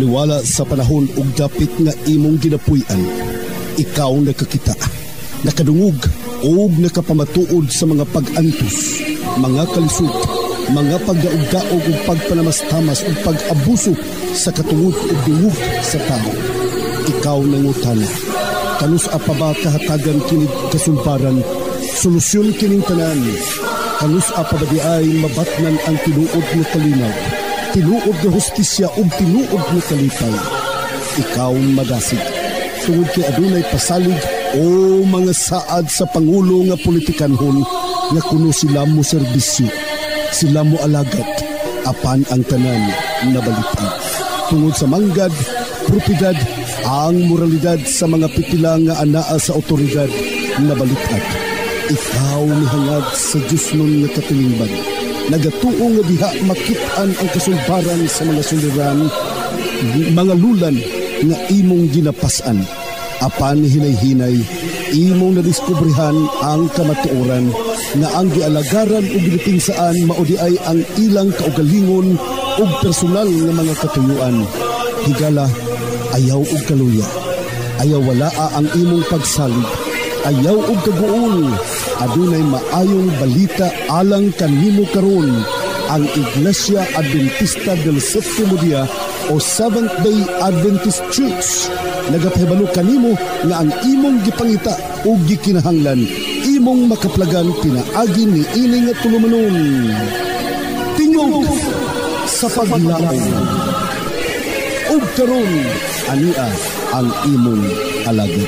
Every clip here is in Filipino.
taliwala sa panahon ug dapit nga imong ginapuy-an. Ikaw nakakita, nakadungog ug nakapamatuod sa mga pag-antos, mga kalisod, mga pagdaog-daog ug pagpanamastamas ug pag-abuso sa katungod ug dungog sa tao. Ikaw nangutana, kanus apa ba kahatagan kinig kasulbaran, solusyon kining tanan? Kanus apa ba di ay mabatnan ang tinuod nga kalinaw, tinuod nga hustisya ug tinuod nga kalipay? Ikaw madasig, tungod kay adunay pasalig o mga saad sa Pangulo nga politikanhon nga kuno sila mo serbisyo, sila mo alagad, apan ang tanan nabalitan. Tungod sa manggad, propidad, ang moralidad sa mga pipila nga anaa sa otoridad nabalitan. Ikaw nihangad sa Diyos nun nga katilingban, nagatuo nga diha makitaan ang kasulbaran sa mga suliran, mga lulan nga imong ginapasan. Apan hinay-hinay, imong nadiskubrihan ang kamatuoran nga ang gialagaran o ginipinsaan maudi ay ang ilang kaugalingon o personal nga mga katuyuan. Higala, ayaw og kaluya, ayaw walaa ang imong pagsalig, ayaw og kaguol, adunay maayong balita alang kanimo karon. Ang Iglesia Adventista del Sétimo Día o Seventh-day Adventist Church nagapahibalo kanimo nga ang imong gipangita o gikinahanglan imong makaplagan pinaagi ni ini nga tulumanon. Tingog sa paglaom ug karon ania ang imong alagad.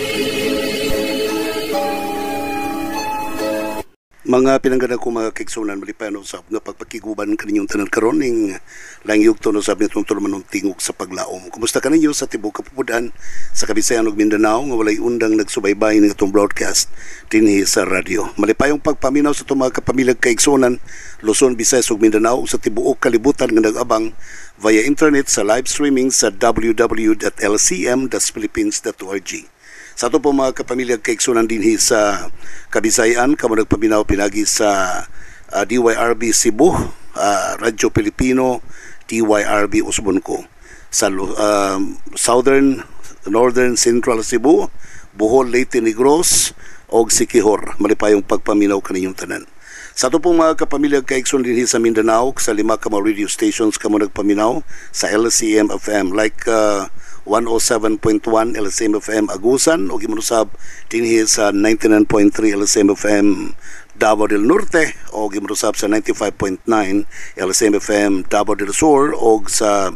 Mga pinanggana ko mga kaiksunan malipano sa nga pagpakiguban kaninyong tanan karon ning langyog to no sabi nitong tulumanon tingog sa paglaom. Kumusta kaninyo sa tibuok kapupudan sa Kabisayan ug Mindanao nga walay undang nagsubaybay ning atong broadcast dinhi sa radyo. Malipayong pagpaminaw sa itong mga kapamilyang kaiksunan Luzon, Visayas ug Mindanao sa tibuok kalibutan nga nag-abang via internet sa live streaming sa www.lcm.philippines.org. Sa ito po mga kapamilyang kaiksunan dinhi sa Kabisayan, kamo nagpaminaw pinagi sa DYRB Cebu, Radyo Pilipino, DYRB Usbonco. Sa Southern, Northern Central Cebu, Bohol, Leyte, Negros, o Siquijor. Malipayong pagpaminaw kaninyong tanan. Sa ito pong mga kapamilyang kaiksunan dinhi sa Mindanao, sa 5 ka mga radio stations kamo nagpaminaw sa LCM FM like 107.1 LSM FM Agusan o gimunusab dinhi sa 99.3 LSM FM Davao del Norte o gimunusab sa 95.9 LSM FM Davao del Sur o sa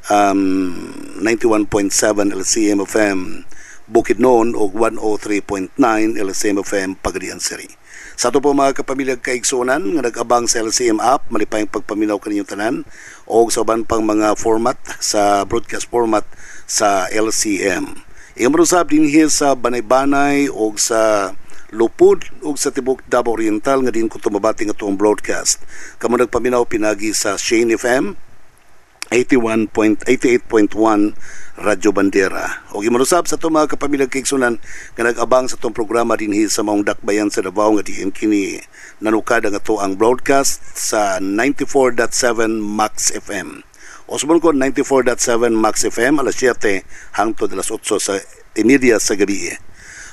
91.7 LSM FM Bukidnon o 103.9 LSM FM Pagadian City. Sa ito po mga kapamilyang kaiksunan nga nag-abang sa LCM app, malipayong pagpaminaw kaninyong tanan o sa uban pang mga format sa broadcast format sa LCM. Iamrusab din sa Banay-Banay o sa Lupud o sa Tibok Davao Oriental nga din ko tumabati nga itong broadcast. Kamu nagpaminaw pinagi sa Shane FM 88.1 Radyo Bandera. O gimanusab sa itong mga kapamilyang kaiksunan nga nag-abang sa itong programa dinhi sa maong dakbayan sa Davao nga diin kini nanukada nga ito ang broadcast sa 94.7 Max FM. O subon ko 94.7 Max FM alas 7 hangtod alas 8 sa media sa gabi.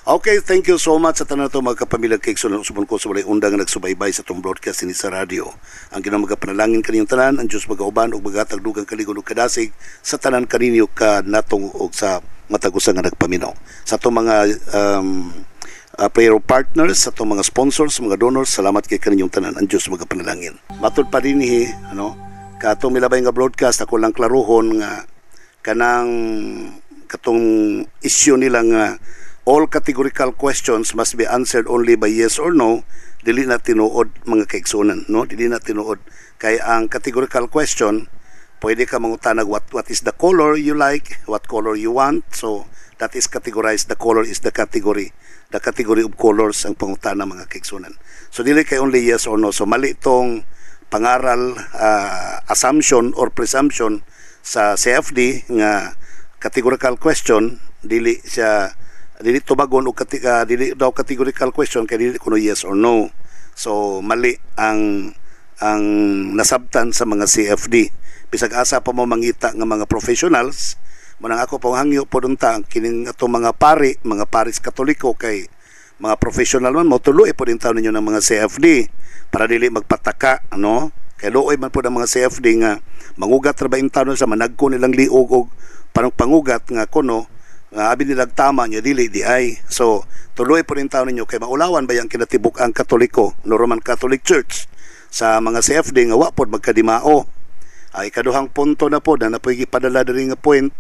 Okay, thank you so much sa tanan to mga kapamilyang kaiksunan. Subon ko sa walay undang nagsubaybay sa itong broadcast ni sa radio. Ang ginang magapanalangin kaninyong tanan, ang Diyos magauban o magatag dugang kaligon o kadasig sa tanan kaninyo ka natong o sa matagusan nga nagpaminaw. Sa itong mga prayer partners, sa itong mga sponsors, mga donors, salamat kay kaninyong tanan, ang Diyos magapanalangin. Matod pa rin katong milabay nga broadcast, ako lang klaruhon nga kanang katong issue nila nga all categorical questions must be answered only by yes or no. Dili na tinuod mga kaiksunan, no? Dili na tinuod kay ang categorical question pwede ka mangutanag what is the color you like, what color you want. So that is categorized. The color is the category of colors ang pangutana mga kaiksunan. So dili kay only yes or no. So mali tong pangaral assumption or presumption sa CFD nga categorical question, dili tubagon o dili daw categorical question kay dili kuno yes or no. So mali ang nasabtan sa mga CFD. Bisag asa pa mo mangita nga mga professionals manang ako panghangyo po unta kining atong mga paris Katoliko kay mga professional man mo tuloy po din taon ninyo ng mga CFD para dili magpataka ano kay luoy man po ng mga CFD nga mangugat ra ba in taon sa managko nilang liog og pangugat nga kuno nga abi nilang tama nya dili di ay so tuloy po din taon ninyo kay maulawan ba yang kinatibuk ang Katoliko no Roman Catholic Church sa mga CFD nga wa pod magkadimao. Ay kaduhang punto na po na napoy gipadala diri nga point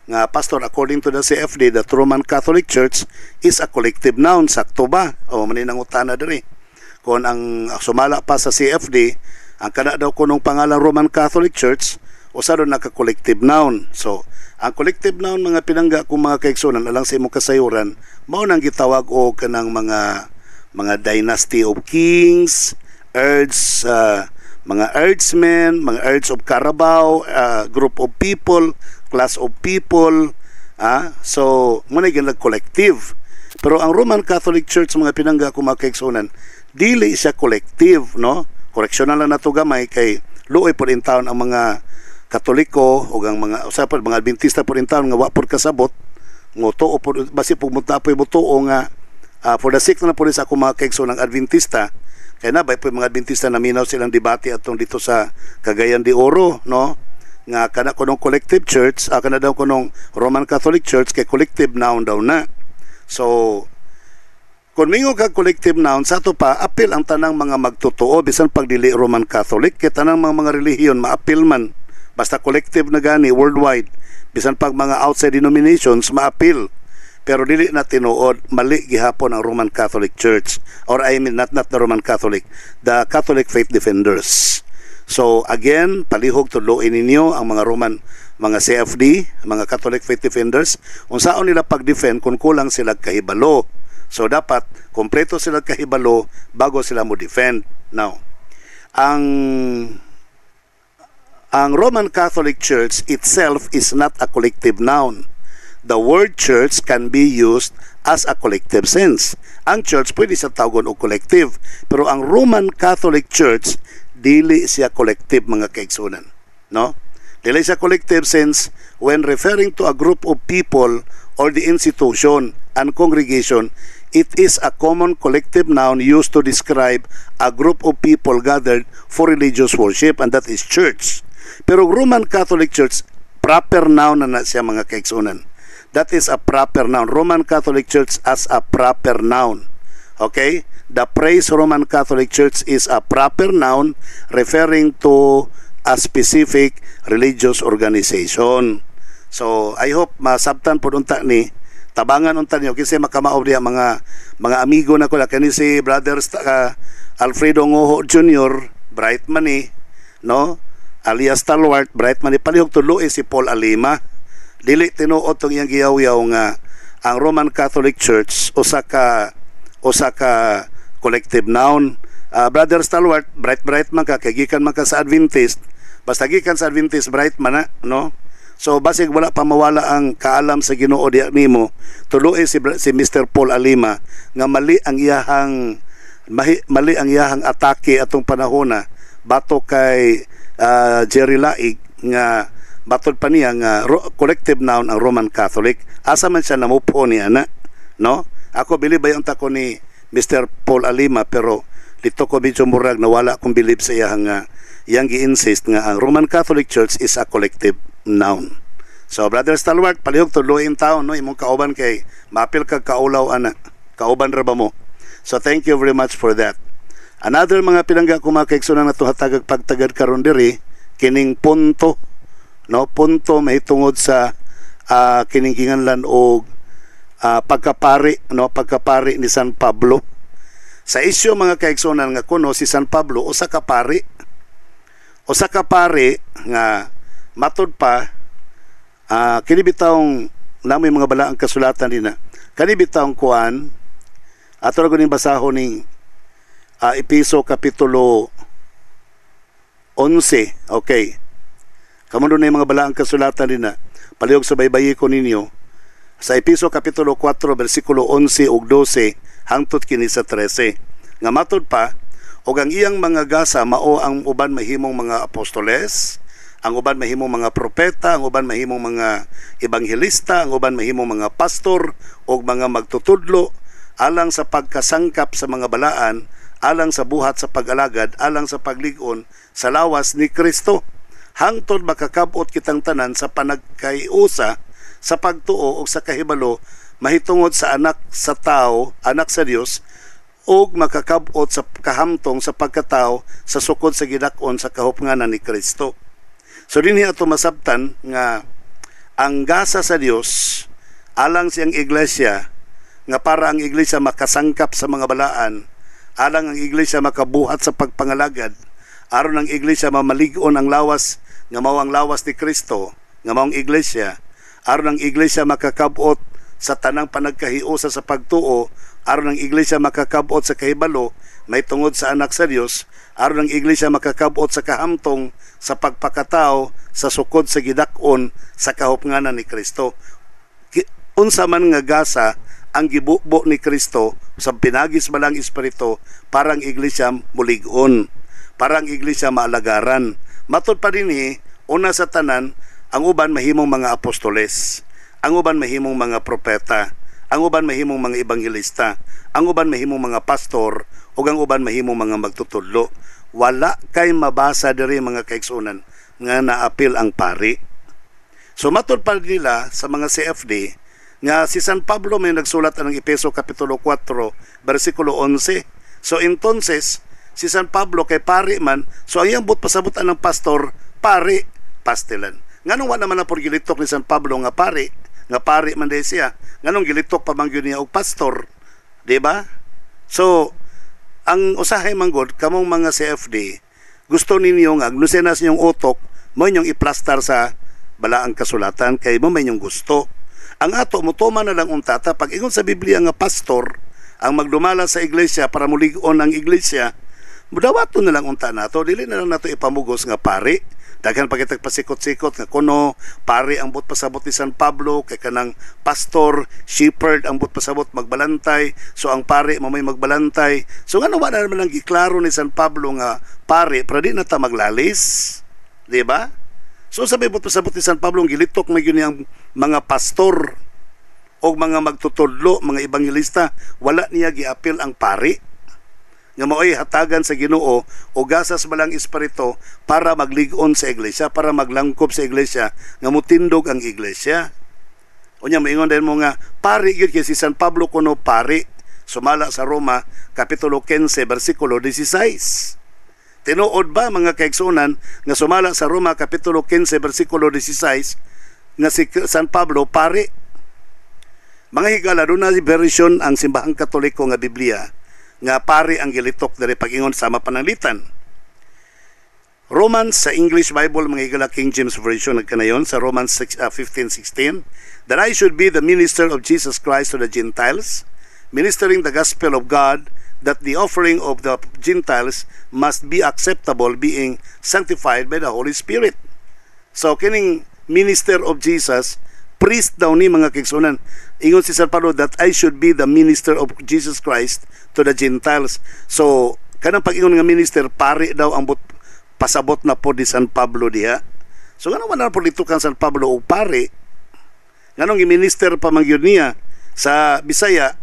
nga pastor, according to the CFD, that Roman Catholic Church is a collective noun. Sakto ba? O maninang utana diri. Kung ang sumala pa sa CFD, ang kana daw kunong pangalan Roman Catholic Church, usa doon naka-collective noun. So, ang collective noun mga pinangga kung mga kaigsunan alang sa imong kasayuran, mao nang gitawag og kanang mga dynasty of kings, mga herdsmen, mga herds of Carabao, group of people, class of people, so muna yung collective. Pero ang Roman Catholic Church mga pinangga kung mga kaigsunan, dili siya collective, no? Koreksyonan lang nato gamay kay luoy po rin taon ang mga Katoliko o ang mga usapan mga Adventista po rin taon nga wa po kasabot ngoto o po basi pumunta po yung nga for the sake na po rin sa akong mga kaigsunan ng Adventista. Kaya na ba po yung mga Adventista na minaw silang debate atong dito sa Cagayan de Oro, no? Nga kana kunong collective church, kana daw kunong Roman Catholic Church kay collective noun daw na. So, kung mingo ka collective noun, sa ito pa, apil ang tanang mga magtotoo, bisan pagdili Roman Catholic, kaya tanang mga relihiyon, maapil man. Basta collective na gani, worldwide, bisan pag mga outside denominations, maapil. Pero dili na tinuod, mali gihapon ang Roman Catholic Church. Or I mean, not the Roman Catholic, the Catholic Faith Defenders. So again, palihog tuloy ninyo ang mga mga CFD, mga Catholic Faith Defenders, unsaon nila pag-defend kung kulang sila kahibalo. So dapat, kompleto sila kahibalo bago sila mo defend. Now, ang Roman Catholic Church itself is not a collective noun. The word church can be used as a collective sense. Ang church pwede siya tawagon o collective, pero ang Roman Catholic Church dili siya collective mga kaigsunan, no? Dili siya collective sense when referring to a group of people or the institution and congregation. It is a common collective noun used to describe a group of people gathered for religious worship, and that is church. Pero Roman Catholic Church, proper noun na siya mga kaigsunan. That is a proper noun. Roman Catholic Church as a proper noun. Okay? The phrase Roman Catholic Church is a proper noun referring to a specific religious organization. So, I hope masabtan po unta ni tabangan unta niyo kasi makamaob diya mga amigo na ko la kani si Brother Alfredo Ngoho Jr., bright man ni, no? Alias Stalwart, bright man ni palihog tuloy si Paul Alima. Dili tinuod tong iyang giyaw-yaw nga ang Roman Catholic Church usa ka collective noun. Brother Stalwart, bright man ka kay gikan man ka sa Adventist. Basta gikan sa Adventist, bright man na, no? So basig wala pa mawala ang kaalam sa Ginoo diha nimo. Tuloy si Mr. Paul Alima nga mali ang iyahang atake atong panahona bato kay Jerry Laig nga batod pa niya nga collective noun ang Roman Catholic. Asa man siya namupo niya na, no? Ako bilibayon ta ko ni Mr. Paul Alima, pero dito ko medyo murag nawala akong believe sa iya nga iyang gi-insist nga ang Roman Catholic Church is a collective noun. So Brother Stalwart, palihog tuloy in town, no? Imong kauban kay mapil kag kaulaw ana. Kauban ra ba mo? So thank you very much for that. Another mga pinangga ko mga kaigsunan na hatagag pagtagad karon diri kining punto, no? Punto mahitungod sa kining ginganlan og pagkapari, no? Pagkapari ni San Pablo. Sa isyu mga kaigsunan nga kuno si San Pablo usa ka pari nga matud pa kini bitawng namoy mga balaang kasulatan dinha. Kani bitawng kuan ato ra guning basahon ning Episo kapitulo 11. Okay. Kamo do na mga balaang kasulatan dinha. Palihog sa baybayi ko ninyo sa Episo kapitulo 4 bersikulo 11 ug 12 hangtod kini sa 13. Nga matud pa og ang iyang mga gasa mao ang uban mahimong mga apostoles, Ang uban mahimong mga propeta, ang uban mahimong mga ebanghelista, ang uban mahimong mga pastor o mga magtutudlo alang sa pagkasangkap sa mga balaan, alang sa buhat sa pag-alagad, alang sa paglig-on sa lawas ni Kristo. Hangtod makakabot kitang tanan sa panagkaiusa sa pagtuo o sa kahibalo mahitungod sa anak sa tao, anak sa Dios, o makakabot sa kahamtong sa pagkatao sa sukod sa gidak-on sa kahupnganan ni Kristo. So dinhi ato masabtan nga ang gasa sa Dios alang siyang iglesia nga para ang iglesia makasangkap sa mga balaan, alang ang iglesia makabuhat sa pagpangalagad, aron ang iglesia mamalig-on ang lawas nga mao ang lawas ni Kristo, nga mao ang iglesia, aron ang iglesia makakabot sa tanang panagkahiusa sa pagtuo, aron ang iglesia makakabot sa kahibalo may tungod sa anak sa Dios, aron ang iglesia makakabot sa kahamtong sa pagpakatao sa sukod sa gidak-on sa kahupnganan ni Kristo. Unsa man nga gasa ang gibubo ni Kristo sa pinagis malang espiritu para ang iglesia mulig-on, para ang iglesia maalagaran. Matod pa dinhi, una sa tanan, ang uban mahimong mga apostoles, ang uban mahimong mga propeta, ang uban mahimong mga ebanghelista, ang uban mahimong mga pastor, o ang uban mahimong mga magtutudlo. Wala kay mabasa diri mga kaigsunan nga naapil ang pari. So matod pa nila sa mga CFD nga si San Pablo may nagsulat ng Efeso Kapitulo 4 versikulo 11. So entonces si San Pablo kay pari man, so ang iyang pasabutan ng pastor, pari, pastelan. Nganong wala naman na por gilitok ni San Pablo nga pari man day siya, nganong gilitok pa man gyud niya og pastor, di ba? So ang usahay manggod kamong mga CFD, gusto ninyo nga aglusenas ninyong utok mo inyong iplastar sa balaang kasulatan kay mo may inyong gusto. Ang ato mutuma na lang untata pag ingon sa Biblia nga pastor ang magdumala sa iglesia para mulig-on ang iglesia, mudawato na lang unta nato, dili na lang nato ipamugos nga pari. Daghan pagitag pasikot-sikot nga kuno pari ang but pasabot ni San Pablo, kay kanang pastor, shepherd ang but pasabot magbalantay, so ang pari mo may magbalantay. So ngano wala naman ang giklaro ni San Pablo nga pari para di na ta maglalis, di ba? So sabi but pasabot ni San Pablo gilitok may gyud ang mga pastor o mga magtutudlo, mga ebanghelista, wala niya giapil ang pari nga mao'y hatagan sa Ginoo o gasas balang espiritu para maglig-on sa iglesia, para maglangkob sa iglesia, nga mutindog ang iglesia. Unya maingon din mo nga pari gyud kay si San Pablo kuno pari, sumala sa Roma Kapitulo 15 versikulo 16. Tinuod ba mga kaigsunan nga sumala sa Roma Kapitulo 15 versikulo 16 nga si San Pablo pari? Mga higala, doon na version ang simbahang Katoliko nga Biblia nga pari ang gilitok diri pag-ingon sama pananglitan. Romans sa English Bible, mga higala King James Version nagkanayon sa Romans 15:16, that I should be the minister of Jesus Christ to the Gentiles, ministering the gospel of God, that the offering of the Gentiles must be acceptable, being sanctified by the Holy Spirit. So kining minister of Jesus, priest daw ni mga kaigsunan. Ingon si San Pablo that I should be the minister of Jesus Christ to the Gentiles. So kanang pag-ingon nga minister, pari daw ang pasabot na po di San Pablo diha. So ngano man na po dito kan San Pablo o pari, nganong i-minister pa man gyud niya sa Bisaya.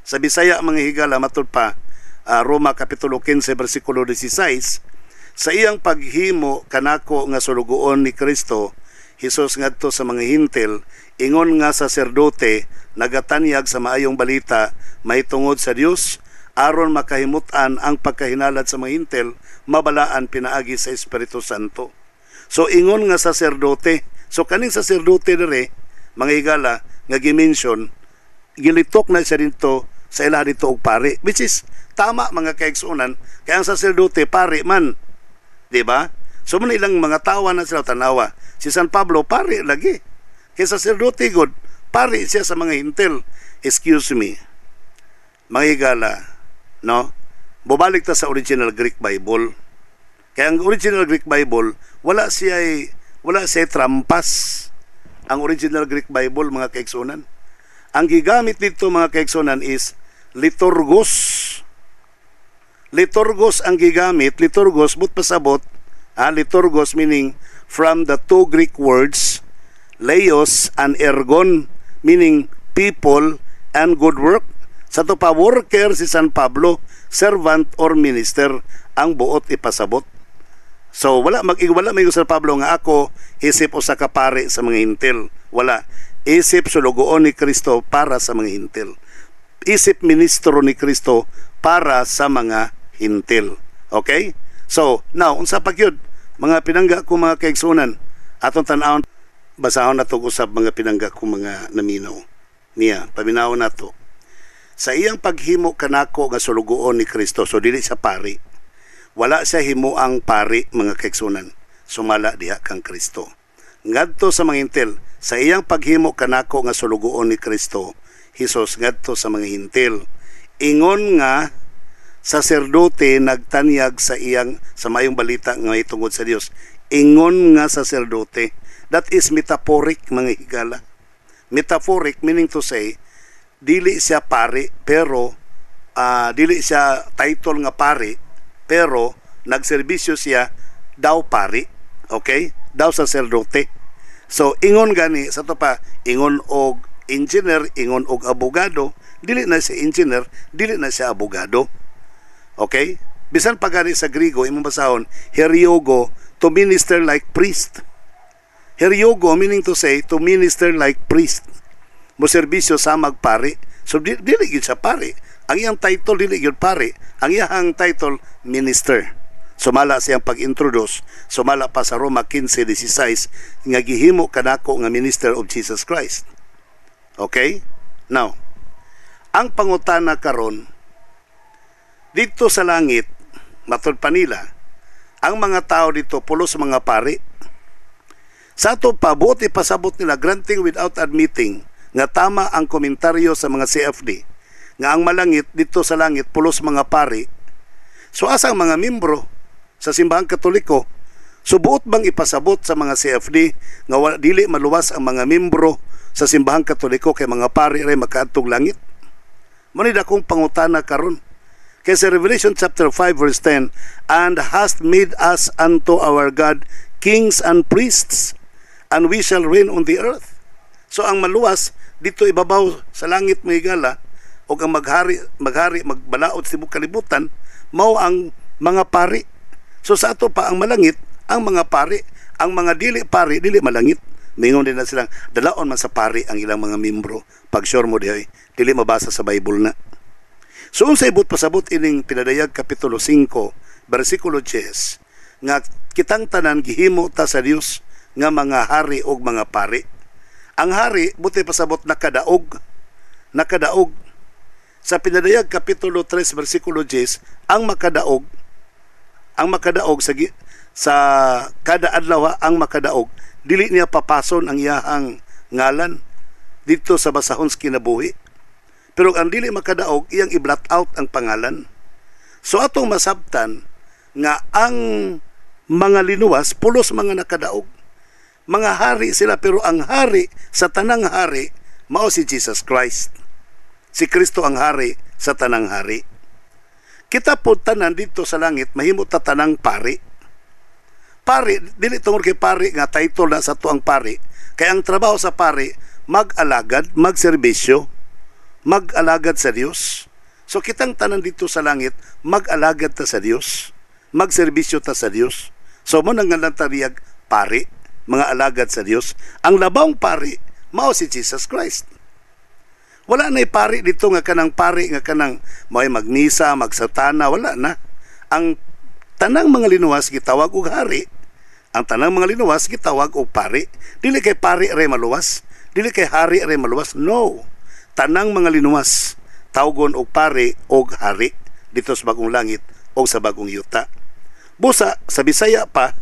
Sa Bisaya mga higala matud pa Roma Kapitulo 15 versikulo 16, sa iyang paghimo kanako nga sulugoon ni Kristo Hesus ngadto sa mga hintil, ingon nga saserdote nagatanyag sa maayong balita mahitungod sa Dios aron makahimutan ang pagkahinalad sa mga hintil, mabalaan pinaagi sa Espiritu Santo. So ingon nga saserdote, so kaning saserdote dire mga higala nga gimension, gilitok na siya dito sa ila dito og pari, which is tama mga kaigsunan, kaya ang saserdote pari man, di ba? So man ilang mga tawa na sila tanawa. Si San Pablo pari lagi. Kaya saserdote god, pari siya sa mga hintil. Excuse me, mga higala, no? Bubalik ta sa original Greek Bible. Kaya ang original Greek Bible, wala siya trampas. Ang original Greek Bible mga kaigsunan. Ang gigamit dito mga kaigsunan is liturgos. Liturgos ang gigamit, liturgos but pasabot, liturgos meaning from the two Greek words, leos and ergon, meaning people and good work. Sa to pa, worker si San Pablo, servant or minister, ang buot ipasabot. So wala may San Pablo nga ako isip usa ka pare sa mga hintil. Wala. Isip sulugoon ni Kristo para sa mga hintil. Isip ministro ni Kristo para sa mga hintil. Okay? So, now, unsa pa gyud mga pinangga ko mga kaigsunan, atong tan-awon basahon nato usab mga pinangga ko mga naminaw. Niya, paminaw nato. Sa iyang paghimo kanako nga sulugoon ni Kristo, so dili sa pari. Wala siya himuang pari mga kaigsunan. Sumala diha kang Kristo. Ngadto sa mga hintil, sa iyang paghimo kanako nga sulugoon ni Kristo, Hesus ngadto sa mga hintil. Ingon nga saserdote nagtanyag sa iyang sa mayong balita nga itungod sa Dios. Ingon nga saserdote. That is metaphoric mga higala. Metaphoric meaning to say dili siya pari pero dili siya title nga pari pero nagserbisyo siya daw pari. Okay? Daw saserdote. So ingon gani sa to pa ingon og engineer, ingon og abogado, dili na siya engineer, dili na siya abogado. Okay? Bisan pa gani sa Griego imong basahon, heriogo, to minister like priest. Heriogo meaning to say to minister like priest. Mo serbisyo sa magpari. So dili gyud siya pari. Ang iyang title dili gyud pari. Ang iyang title minister. Sumala siyang pag-introduce, sumala pa sa Roma 15:16 nga gihimo kanako nga minister of Jesus Christ. Okay? Now, ang pangutana karon dito sa langit, matod pa nila, ang mga tao dito pulos mga pari. Sa ato pa, buti pasabot nila granting without admitting nga tama ang komentaryo sa mga CFD nga ang malangit dito sa langit pulos mga pari. So asa ang mga membro sa simbahang Katoliko, subuot bang ipasabot sa mga CFD nga dili maluwas ang mga membro sa simbahang Katoliko kay mga pari ray makaadtong langit? Manid akong pangutana karon. Kay sa Revelation chapter 5 verse 10, and hast made us unto our God kings and priests, and we shall reign on the earth. So ang maluwas dito ibabaw sa langit mga higala, o ang magbalaod sa kalibutan, mao ang mga pari. So sa ato pa ang malangit, ang mga pari, ang mga dili pari, dili malangit. Mingon din na silang dalaon man sa pari ang ilang mga membro. Pag sure mo dihay, dili mabasa sa Bible na. So unsay ibot pasabot ining Pinadayag kapitulo 5 bersikulo 10 nga kitang tanan gihimo ta sa Dios nga mga hari og mga pari. Ang hari buti pasabot nakadaog sa Pinadayag kapitulo 3 bersikulo 10 ang makadaog sa kada adlaw ang makadaog dili niya papason ang iyahang ngalan dito sa basahon sa kinabuhi. Pero ang dili makadaog iyang i-blot out ang pangalan. So atong masabtan nga ang mga linuwas pulos mga nakadaog. Mga hari sila pero ang hari sa tanang hari mao si Jesus Christ. Si Kristo ang hari sa tanang hari. Kita po tanan dito sa langit mahimo ta tanang pari. Pari dili tungod kay pari nga title na sa tuang pari. Kay ang trabaho sa pari mag-alagad, magserbisyo, mag-alagad sa Dios. So kitang tanan dito sa langit mag-alagad ta sa Dios, magserbisyo ta sa Dios. So mo nang nantariyag pari, mga alagad sa Dios. Ang labang pari mao si Jesus Christ. Wala na pari dito nga kanang pari nga kanang may magnisa, magsatana, wala na. Ang tanang mga linuwas gitawag og hari. Ang tanang mga linuwas gitawag og pari. Dili kay pari ray maluwas, dili kay hari ray maluwas. No. Tanang mga linuwas tawgon og pari og hari dito sa bagong langit o sa bagong yuta. Busa sa Bisaya pa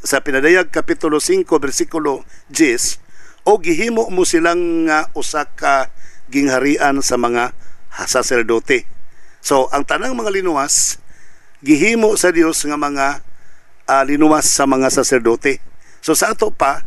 sa Pinadayag kapitulo 5 bersikulo 10, o gihimo mo silang usa ka gingharian sa mga saserdote. So ang tanang mga linuwas gihimo sa Dios nga mga linuwas sa mga saserdote. So sa ato pa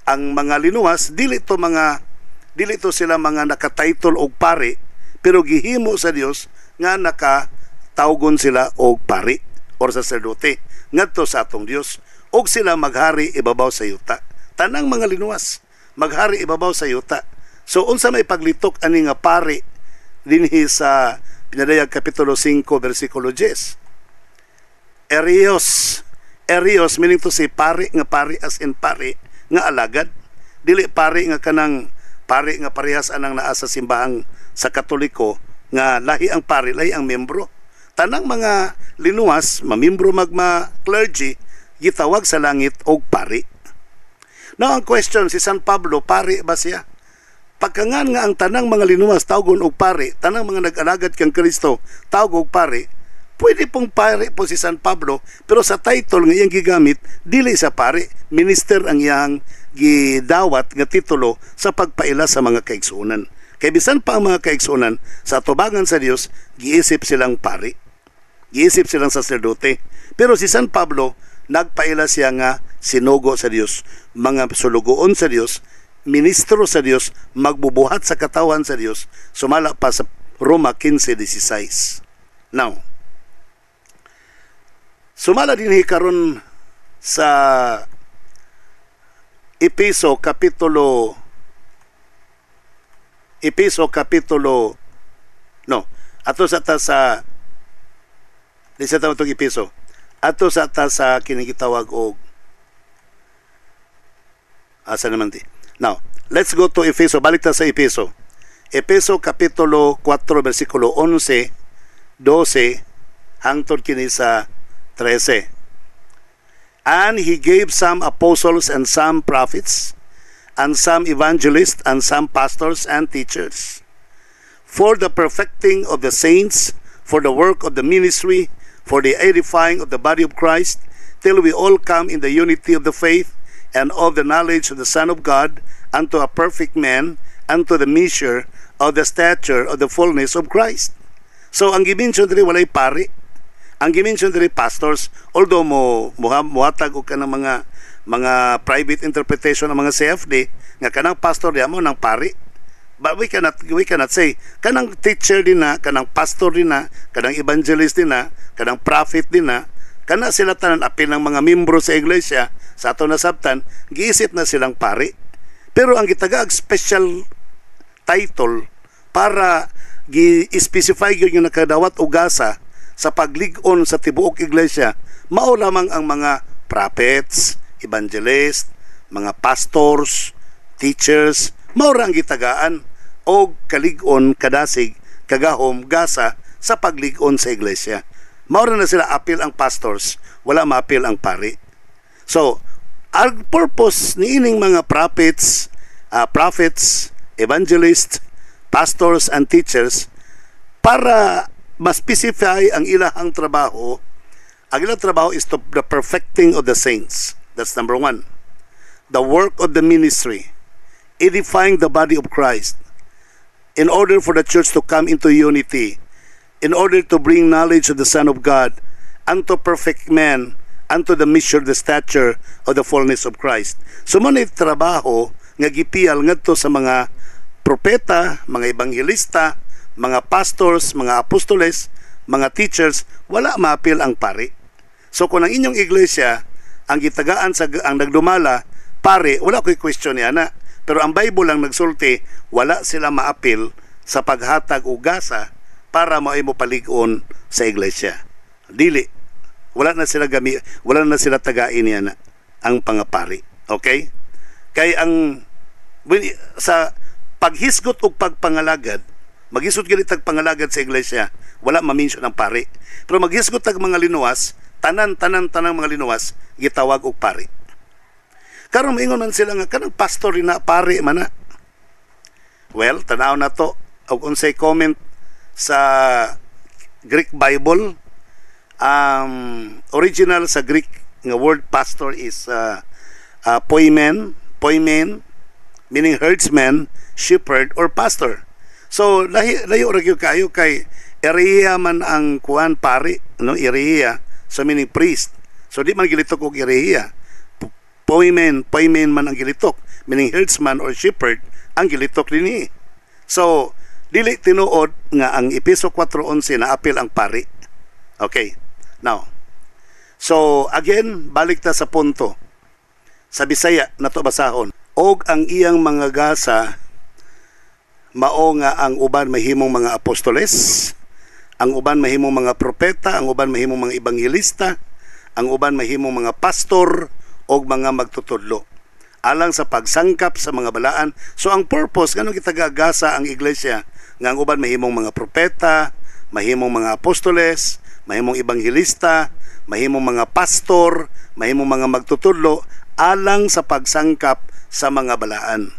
ang mga linuwas dili to sila mga nakatitle og pari, pero gihimo sa Dios nga nakatawgon sila og pari or saserdote ngadto sa atong Dios. og sila maghari ibabaw sa yuta. Tanang mga linuwas maghari ibabaw sa yuta. So unsa may paglitok ani nga pari dinhi sa Pinadayag Kapitulo 5 versikulo 10. Erios meaning to say pari nga pari as in pari nga alagad, dili pari nga kanang pari nga parehas anang naa sa simbahang sa Katoliko nga lahi ang pari, lahi ang membro. Tanang mga linuwas, mamembro magma clergy, gitawag sa langit og pari. Now ang question, si San Pablo, pari ba siya? Pagkangan nga ang tanang mga linuwas tawgon og pari, tanang mga nag-alagad kang Kristo tawag og pari, pwede pong pari po si San Pablo, pero sa title nga iyang gigamit, dili sa pari, minister ang iyang gidawat nga titulo sa pagpaila sa mga kaigsuonan. Kay bisan pa ang mga kaigsuonan sa tubangan sa Dios, giisip silang pari, giisip silang saserdote. Pero si San Pablo nagpaila siya nga sinugo sa Dios, mga sulugoon sa Dios, ministro sa Dios, magbubuhat sa katawan sa Dios, sumala pa sa Roma 15:16. Now, sumala din karon sa Efeso kapitulo ato sa ta sa lisa ta itong Efeso ato sa ta sa kinigitawag og asa naman ti. Now, let's go to Efeso. Balik ta sa Efeso. Efeso kapitulo 4 versikulo 11, 12 hangtod kini sa 13. And he gave some apostles and some prophets and some evangelists and some pastors and teachers for the perfecting of the saints, for the work of the ministry, for the edifying of the body of Christ, till we all come in the unity of the faith and of the knowledge of the Son of God, unto a perfect man, unto the measure of the stature of the fullness of Christ. So ang gimension diri walay pari, ang gimension diri pastors, although muhatag og kanang mga private interpretation ng mga CFD nga kanang pastor diha mo nang pari. But we cannot say kanang teacher din na, kanang pastor din na, kanang evangelist din na, kanang prophet din na, kana sila tanan apil ng mga membro sa iglesia sa ato nasabtan, giisip na silang pari. Pero ang gitagaag special title para gi-specify yung nakadawat ugasa sa paglig-on sa tibuok iglesia, mao lamang ang mga prophets, evangelist, mga pastors, teachers, mao ra ang gitagaan og kalig-on kadasig kagahom gasa sa paglig-on sa iglesia. Mao ra na sila apil ang pastors, wala maapil ang pari. So, ang purpose ni ining mga prophets, evangelists, pastors and teachers para ma-specify ang ilahang trabaho. Ang ilang trabaho is to the perfecting of the saints. That's number 1. The work of the ministry, edifying the body of Christ, in order for the church to come into unity, in order to bring knowledge of the Son of God, unto perfect man, unto the measure, the stature of the fullness of Christ. So man trabaho nga gipiyal ngadto sa mga propeta, mga ebangelista, mga pastors, mga apostoles, mga teachers, wala maapil ang pari. So kung ang inyong iglesia ang gitagaan sa ang nagdumala pari, wala ko'y question niya na. Pero ang Bible lang nagsulti, wala sila maapil sa paghatag ugasa para mo palig-on sa iglesia. Dili. Wala na sila tagain niya na ang pangapari. Okay? Kay ang sa paghisgot og pagpangalagad, maghisgot gid tag pangalagad sa iglesia, wala ma-mention ang pari. Pero maghisgot tag mga linuwas, tanan mga linuwas gitawag og pari. Karon moingon man sila nga kanang pastor rin na pari man na. Well, tanaw na to og unsay comment sa Greek Bible. Original sa Greek nga word pastor is poimen, meaning herdsman, shepherd, or pastor. So layo ra gyud kayo kay area man ang kuan pari, no, area, so meaning priest. So di man gilitok og area. Poimen man ang gilitok, meaning herdsman or shepherd ang gilitok dinhi. So dili tinuod nga ang Efeso 4:11 na apil ang pari. Okay. Now, So again, balik ta sa punto. Sa Bisaya nato basahon, og ang iyang mga gasa mao nga ang uban mahimong mga apostoles, ang uban mahimong mga propeta, ang uban mahimong mga ebanghelista, ang uban mahimong mga pastor og mga magtutudlo alang sa pagsangkap sa mga balaan. So ang purpose nganong kita gagasa ang iglesia nga ang uban mahimong mga propeta, mahimong mga apostoles, mahimong ebanghelista, mahimong mga pastor, mahimong mga magtutudlo alang sa pagsangkap sa mga balaan,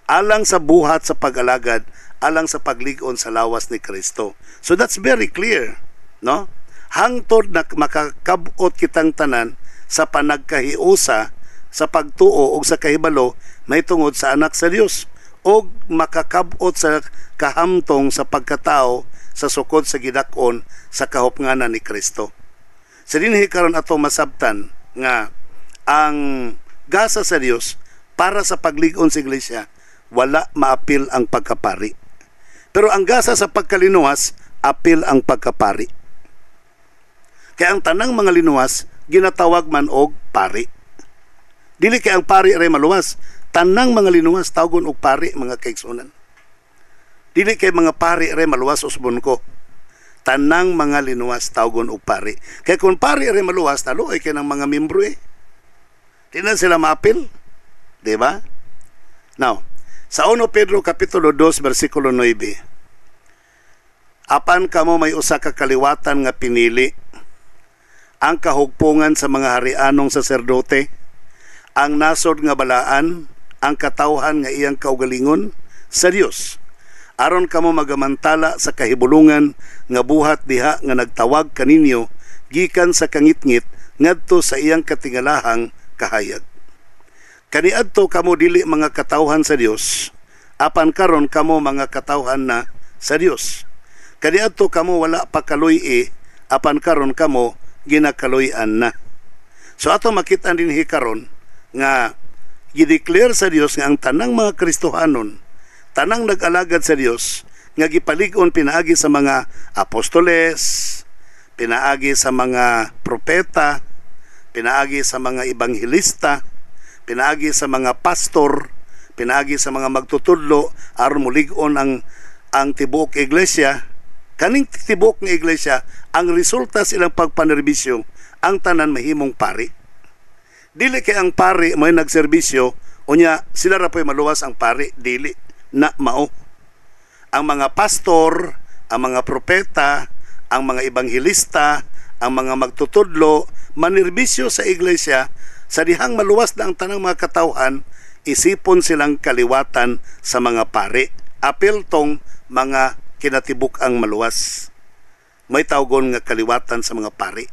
alang sa buhat sa pag-alagad, alang sa paglig-on sa lawas ni Kristo. So that's very clear, no? Hangtod na makakabot kitang tanan sa panagkahiusa sa pagtuo o sa kahibalo may tungod sa anak sa Dios, o makakabot sa kahamtong sa pagkatao sa sukod sa gidak-on sa kahupnganan ni Kristo. Sa dinhi karon ato masabtan nga ang gasa sa Dios para sa paglig-on sa iglesia wala maapil ang pagkapari. Pero ang gasa sa pagkalinuwas apil ang pagkapari. Kaya ang tanang mga linuwas ginatawag man og pari. Dili kay ang pari ray maluwas, tanang mga linuwas tawgon og pari mga kaigsunan. Dili kay mga pari ray maluwas usbon ko. Tanang mga linuwas tawgon og pari. Kay kung pari ray maluwas naluoy kay ng mga membro di na sila maapil, di ba? Now, sa 1 Pedro kapitulo 2 bersikulo 9, apan kamo may usa ka kaliwatan nga pinili, ang kahugpungan sa mga harianong saserdote, ang nasod nga balaan, ang katawhan nga iyang kaugalingon sa Dios, aron kamo magamantala sa kahibulungan nga buhat diha nga nagtawag kaninyo gikan sa kangitngit ngadto sa iyang katingalahang kahayag. Kaniadto kamo dili mga katawhan sa Dios, apan karon kamo mga katawhan na sa Dios. Kaniadto kamo wala pa kaluy apan karon kamo ginakaluy-an na. So ato makita dinhi karon nga gideclare sa Dios nga ang tanang mga Kristohanon, tanang nag-alagad sa Dios nga gipalig-on pinaagi sa mga apostoles, pinaagi sa mga propeta, pinaagi sa mga ebanghelista, pinaagi sa mga pastor, pinaagi sa mga magtutudlo aron mulig-on ang tibuok iglesia. Kaning tibuok nga iglesia ang resulta silang pagpanerbisyo ang tanan mahimong pari. Dili kay ang pari may nagserbisyo unya sila ra po'y maluwas ang pari, dili na mao. Ang mga pastor, ang mga propeta, ang mga ebanghelista, ang mga magtutudlo manirbisyo sa iglesia sa dihang maluwas na ang tanang mga katawhan, isipon silang kaliwatan sa mga pari. Apil tong mga kinatibuk ang maluwas. May tawgon nga kaliwatan sa mga pari.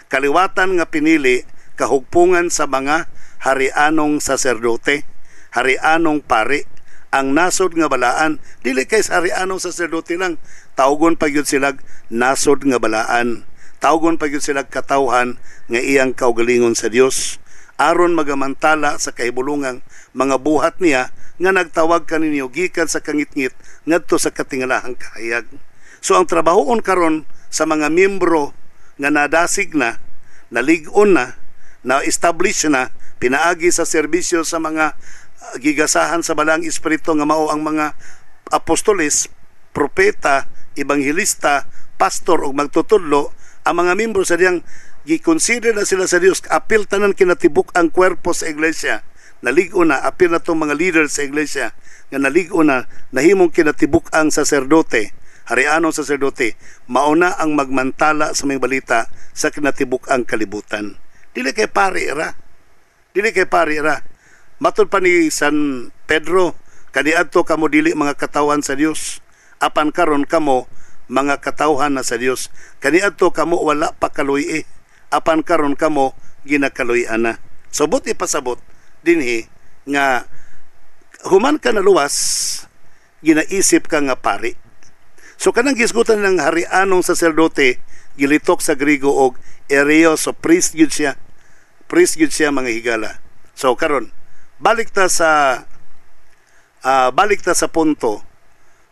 Kaliwatan nga pinili kahugpungan sa mga harianong saserdote, harianong pari. Ang nasod nga balaan, dili kay sa harianong saserdote lang, tawgon pa gyud sila nasod nga balaan. Tawgon pa gyud sila katawhan nga iyang kaugalingon sa Dios aron magamantala sa kahibulungang mga buhat niya nga nagtawag kaninyo gikan sa kangitngit ngadto sa katingalahang kahayag. So ang trabahoon karon sa mga miyembro nga nadasig na, nalig-on na establish na, pinaagi sa serbisyo sa mga gigasahan sa balang espiritu nga mao ang mga apostoles, propeta, ebanghelista, pastor ug magtutudlo. Ang mga miyembro sa diyang gi-consider na sila sa Dios, apil tanan kinatibuk ang kwerpo sa iglesia, naligo na, apil na itong mga leaders sa iglesia, nga naligo na, nahimong kinatibuk ang saserdote, harianong saserdote, mauna ang magmantala sa mga balita sa kinatibuk ang kalibutan. Dili kay pari ra. Dili kay pari ra. Matod pa ni San Pedro, kaniadto kamo dili mga katawan sa Dios, apan karon kamo mga katawhan na sa Dios. Kaniadto kamo wala pa kaluy apan karon kamo ginakaluy-an na. So buti pasabot dinhi nga human ka na luwas, ginaisip ka nga pari. So kanang gisgutan ng harianong saserdote, gilitok sa Griego og Ereos, so priest gyud siya. Priest gyud siya mga higala. So karon balik ta sa punto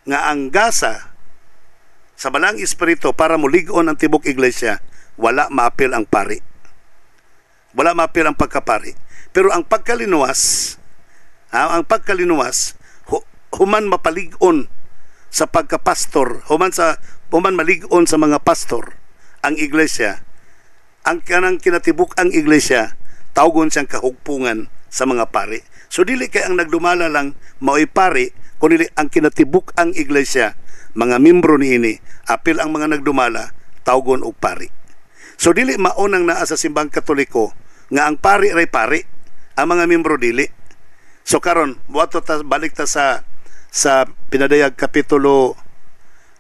nga ang gasa sa balang espiritu para mulig-on ang tibok iglesia, wala maapil ang pari. Wala mapil ang pagkapari. Pero ang pagkalinuwas, human mapalig-on sa pagkapastor, human malig-on sa mga pastor, ang iglesia, ang kanang kinatibuk ang iglesia, tawgon siyang kahugpungan sa mga pari. So dili kay ang nagdumala lang mao'y pari, kundi ang kinatibuk ang iglesia, mga membro niini, apil ang mga nagdumala, tawgon og pari. So dili maunang naa sa simbang Katoliko nga ang pari ray pari, ang mga membro dili. So karon balik ta sa Pinadayag Kapitulo